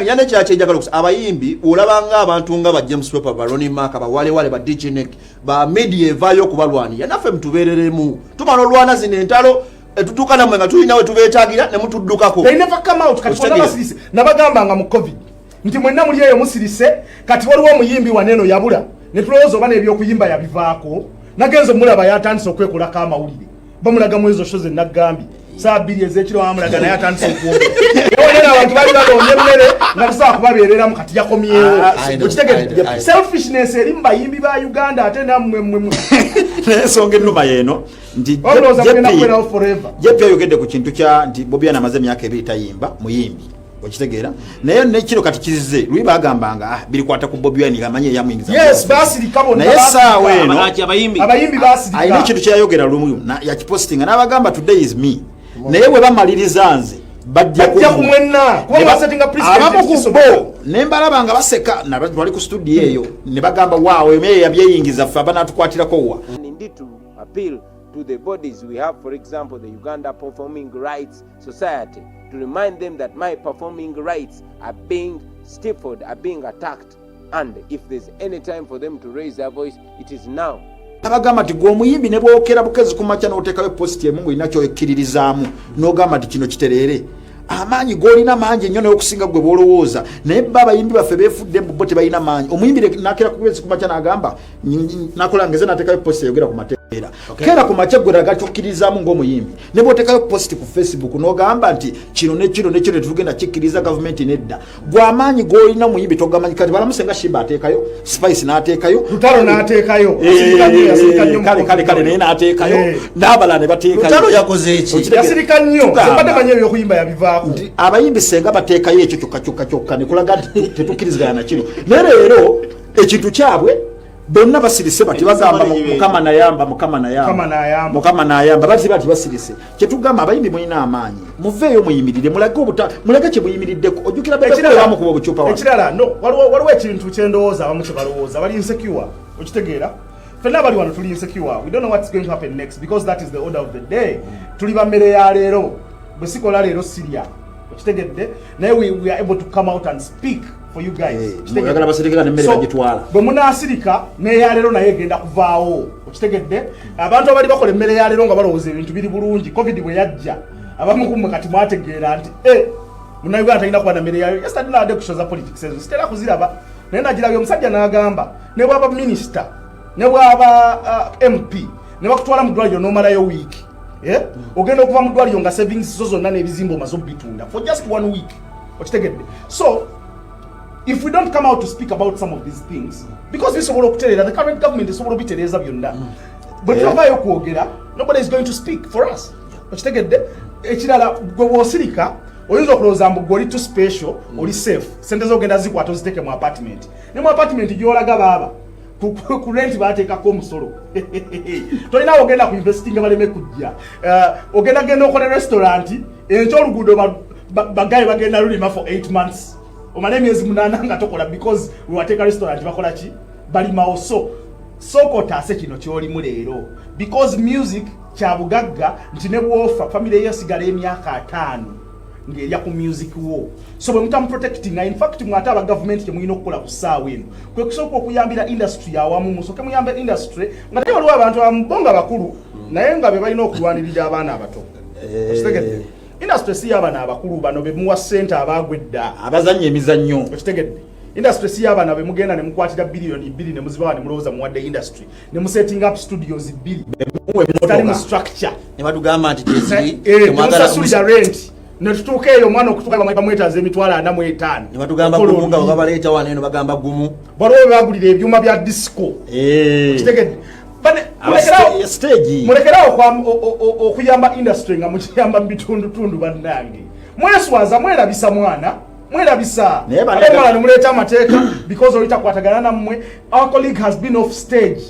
Munange yane kyache njagala okusa abayimbi olabanga abantu nga ba James Pepper ba Ronnie Mark ba wale ba DJ Nick ba media evayo kubalwani yanafe mtubereremu tumano lwana zine entalo tutukana mwenga tulinawe tubetagira ne mutuddukako they never come out kati fona basirise nabagamba nga mu covid nti mwenna muli eyo musirise kati waliwo omuyimbi waneno yabula ne tulowooza oba n'ebyokuyimba yabivaako nagenze mulaba yatandise okwekolako amawulire bamulaga mu ezo shoze naggambi saa 2 ezekiro wamulaga naye atandise okuwogera ewonera abantu bali balonye emmere nga tusobola kubabeereramu kati yakomyewo okitegedde selfishness eri mu bayimbi ba Uganda ate nammwe n'ensonga ennuma y'eno nti jepi ayogedde ku kintu kya nti Bobi Wine amaze emyaka 2 tayimba muyimbi okitegeera naye nekiro kati kizize lwi bagambanga birikwata ku Bobi Wine amanye yamwingiza yes basirika bonna naye saawa eno abayimbi basirika ayina kintu kyayogera lumu yakipostinga n'abagamba today is me naye bwe bamaliriza nze bajja kumwenna kuba setting up president nembalaba nga baseka bali ku studio eyo ne bagamba waawe emye yabyeyingiza ffe abanatukwatiraako wa indeed to appeal to the bodies we have, for example, the Uganda Performing Rights Society, to remind them that my performing rights are being stifled, are being attacked, and if there's any time for them to raise their voice, it is now. Abagamba ti gwo muyimbi ne bwokera bukezi kumacha n'otekayo post ye mungu inakyo ekkiririzaamu n'ogamba ti kino kiterere amanyi golina manje nnyo n'okusinga gwe bolowooza naye baba yimbi baffe beefudde mbu bo tebalina manyi omuyimbi nakera kubezi kumacha n'agamba nakola ngeze natekayo post yogera ku mateera kera ku macha gwe ragatukkirizaamu ng'omuyimbi ne bwotekayo post ku Facebook n'ogamba nti kino ne tugenda kikkiriza government nedda gwe amanyi golina muyimbi togamanyi kati balamusenga Shiba ateekayo Spice n'ateekayo Lutalo n'ateekayo kale naye n'ateekayo n'abala ne bateekayo Lutalo yakoze eki yasirika nnyo mbadde manyi ebyokuyimba yabivaako abayimbi senga bateekayo ekyo kyokka ne kulaga tetukkirizigana na kino naye leero ekintu kyabwe bonna basirise bati bagamba mukama nayamba bati basirise kyetugamba abayimbi mulina amaanyi muveeyo muyimirire mulage kye muyimiriddeko ojjukira bebamu kuba obucupa ekirala no waliwo ekintu kyendowooza abamu kye balowooza bali insecure okitegeera fenna bali wano tuli insecure we don't know what's going to happen next because that is the order of the day tuli bamere ya leero bwe sikola leero Syria okitegedde naye we are able to come out and speak for you guys oyagala basirikira ne mmere bagitwala bwe munaasirika n'eyaleero naye egenda kuvaawo okitegedde abantu abali bakola emmere yaleero nga balowooza ebintu biri bulungi covid bwe yajja abamu kumwe kati mwategeera nti munauganda talina kuba na mmere yaleero yesterday nawadde kushoza politics ezo sitera kuziraba naye nagirabye omusajja n'agamba ne bwaba minisita ne bwaba MP ne bakutwala mu ddwaliro n'omalayo wiiki ogenda okuva mu ddwaliro nga savings zo zonna n'ebizimba omaze obitunda for just 1 week okitegedde so if we don't come out to speak about some of these things because bisobola okuterera the current government esobola obitereza byonna bwe tutavaayo okwogera nobody is going to speak for us okitegedde ekirala gwe woosirika oyinza okulowooza mbu gwe oli too special oli safe sente zogenda zikwata oziteeke mu apartment ne mu apartment gyolaga baaba ku rent baateekako omusolo tolina ogenda ku investinga baleme kujja ogenda okola restaurant enkya oluguudo bagaye bagenda lulima for 8 months omala emyezi 8 nga tokola because wewateeka restaurant bakola ki balimawo sooka otaase kino kyolimu leero because music kyabugagga nti ne bwofa family yesigala emyaka 5 ng'erya ku music wo so bwe mutamu protecting in fact mwate aba government kye muyina okukola ku ssaawa eno kwe kusooka okuyambira industry yawamu musooke muyambe industry nga te waliwo abantu abambonga bakulu naye nga be balina okulwanirira abaana abato okitegedde industry si y'abaana abakulu bano be muwa ssente abaagwedda abazannya emizannyo okitegedde industry si y'abaana be mugenda ne mukwatira billion 2 ne muzibawa ne mulowooza muwadde industry ne mu setting up studios 2 tali mu structure ne badugamba nti teziri temusasulira rent netutuuka eyo omwana okutuuka bamwetaaza emitwalo 45 ne batugamba gumu nga babaleeta wano eno bagamba gumu waliwo bagulira ebyuma bya disco kitegedde mulekerawo okuyamba industry nga mukiyamba mu bitundutundu bannange mweswaza mwerabisa mwana mwerabisa mwana nemuleeta amateeka because olitakwatagana nammwe our colleague has been off stage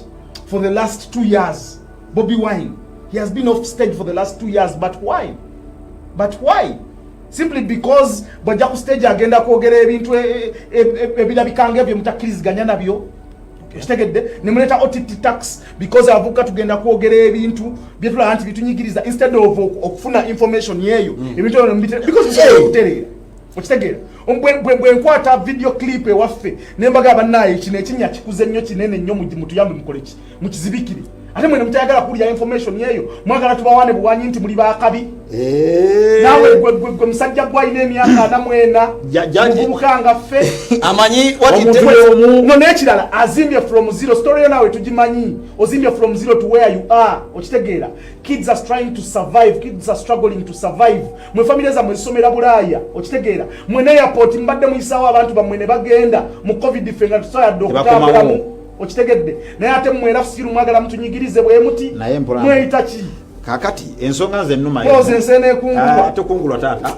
for the last 2 years Bobi Wine he has been off stage for the last 2 years but why simply because bajja ku stage agenda kwogera ebintu ebirabikanga ebyo mutakkiriziganya nabyo kitegedde ne muleta OTT tax because avuka tugenda kwogera ebintu byetula anti bitunyigiriza instead of okufuna information yeyo ebintu because bisobola okuterera okitegeera bwe nkwata video clip ewaffe nembaga bannaye kino ekinya kikuze nnyo kinene nnyo mutuyambe mukoleki mukizibikire ate mwene mutayagala kulya information yeyo mwagala tubawane buwanyi nti muli bakabi nawe gwe musajja gwalina emyaka anamwena mubukanga ffe amanyi no nekirala azimbye from zero story yo nawe tugimanyi ozimbye from zero to where you are okitegeera kids are trying to survive, kids are struggling to survive. Mwe familia za mwesomera Bulaya okitegeera mwene airport mbadde muyisawo abantu bamwe ne bagenda mu covid fenga tusaya dokutambulamu okitegedde naye ate mwera fusiru mwagala mutunyigirize bwe muti mweyita ki kakati ensonga nze nnuma yo ensene kungulwa tekungulwa taata